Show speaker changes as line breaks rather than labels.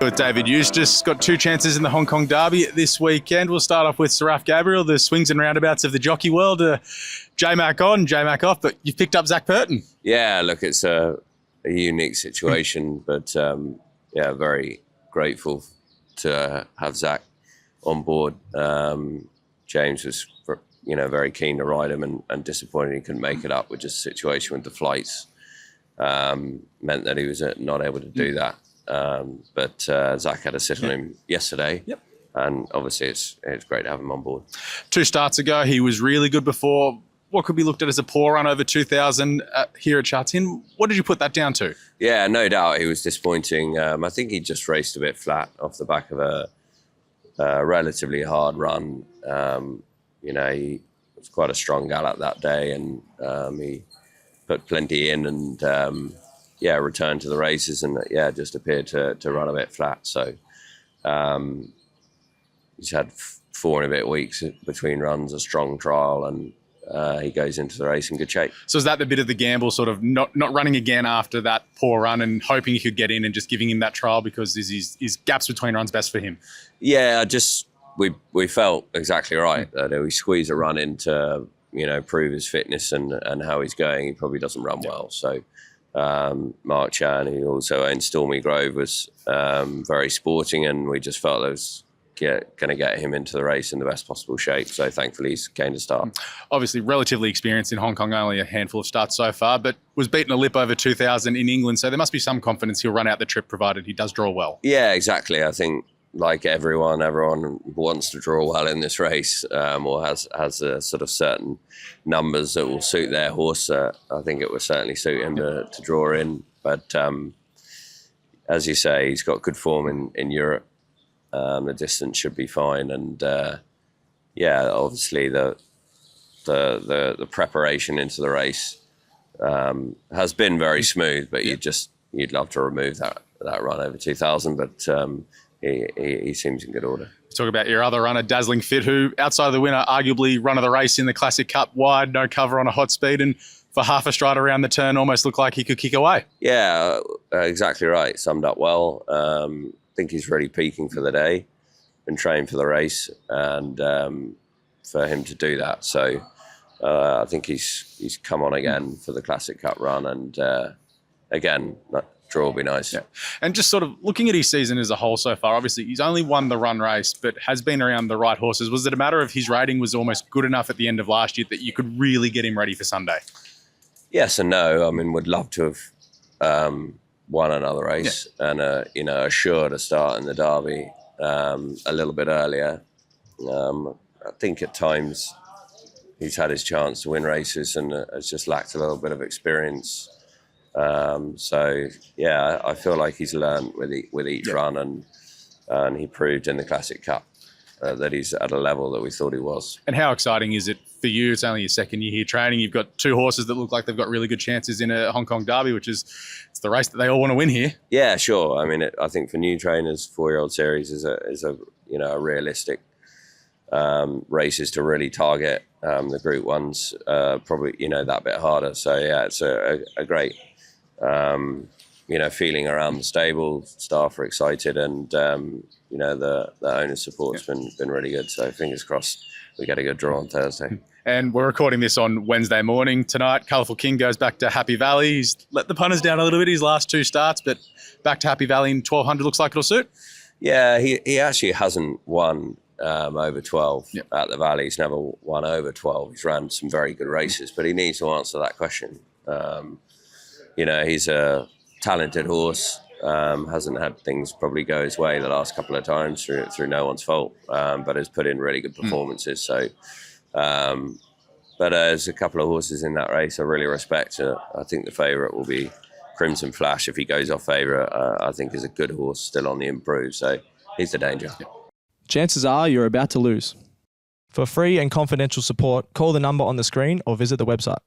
With David Eustace, got 2 chances in the Hong Kong Derby this weekend. We'll start off with Seraph Gabriel, the swings and roundabouts of the jockey world. J-Mac on, J-Mac off, but you've picked up Zach Purton.
Yeah, look, it's a unique situation, but yeah, very grateful to have Zach on board. James was, very keen to ride him and disappointed he couldn't make it up with just a situation with the flights. Meant that he was not able to do that. But Zach had a sit on him yesterday.
Yep.
And obviously it's great to have him on board. 2
starts ago, he was really good before what could be looked at as a poor run over 2,000 here at Sha Tin. What did you put that down to? Yeah,
no doubt he was disappointing. I think he just raced a bit flat off the back of a relatively hard run. He was quite a strong gallop that day, and he put plenty in and returned to the races and just appeared to run a bit flat. So he's had 4 and a bit weeks between runs, a strong trial, and he goes into the race in good shape.
So is that the bit of the gamble, sort of not running again after that poor run and hoping he could get in and just giving him that trial because his gaps between runs best for him?
Yeah, we felt exactly right that if we squeeze a run in to prove his fitness and how he's going, he probably doesn't run well. So Mark Chan, who also owns Stormy Grove, was very sporting, and we just felt it was going to get him into the race in the best possible shape. So thankfully he's gained a start.
Obviously relatively experienced in Hong Kong, only a handful of starts so far, but was beaten a lip over 2,000 in England. So there must be some confidence he'll run out the trip provided he does draw well.
Yeah, exactly. I think like everyone wants to draw well in this race, or has a sort of certain numbers that will suit their horse. I think it will certainly suit him to draw in. But as you say, he's got good form in Europe. The distance should be fine, and obviously the preparation into the race has been very smooth. But you'd love to remove that run over 2,000, but he seems in good order.
Talk about your other runner, Dazzling Fit, who outside of the winner, arguably run of the race in the Classic Cup, wide, no cover on a hot speed, and for half a stride around the turn, almost looked like he could kick away.
Yeah, exactly right. Summed up well. I think he's really peaking for the day, been trained for the race, and for him to do that. So I think he's come on again for the Classic Cup run, and again, that draw will be nice.
Yeah. And just sort of looking at his season as a whole so far, obviously he's only won the run race, but has been around the right horses. Was it a matter of his rating was almost good enough at the end of last year that you could really get him ready for Sunday?
Yes and no. I mean, would love to have won another race and assured a start in the Derby a little bit earlier. I think at times he's had his chance to win races and has just lacked a little bit of experience. I feel like he's learned with each run, and he proved in the Classic Cup that he's at a level that we thought he was.
And how exciting is it for you? It's only your second year here training. You've got 2 horses that look like they've got really good chances in a Hong Kong Derby, which is it's the race that they all want to win here.
Yeah, sure. I mean, I think for new trainers, 4-year-old series is a realistic races to really target. The Group 1's probably that bit harder. So yeah, it's a great feeling around the stable. Staff are excited, and the owner's support's been really good. So fingers crossed we get a good draw on Thursday.
And we're recording this on Wednesday morning. Tonight, Colourful King goes back to Happy Valley. He's let the punters down a little bit his last 2 starts, but back to Happy Valley in 1,200 looks like it'll suit.
Yeah, he actually hasn't won over 12 at the Valley. He's never won over 12. He's ran some very good races, but he needs to answer that question. He's a talented horse. Hasn't had things probably go his way the last couple of times through no one's fault, but has put in really good performances. So, but there's a couple of horses in that race I really respect. I think the favourite will be Crimson Flash. If he goes off favourite, I think is a good horse still on the improve. So he's the danger.
Chances are you're about to lose. For free and confidential support, call the number on the screen or visit the website.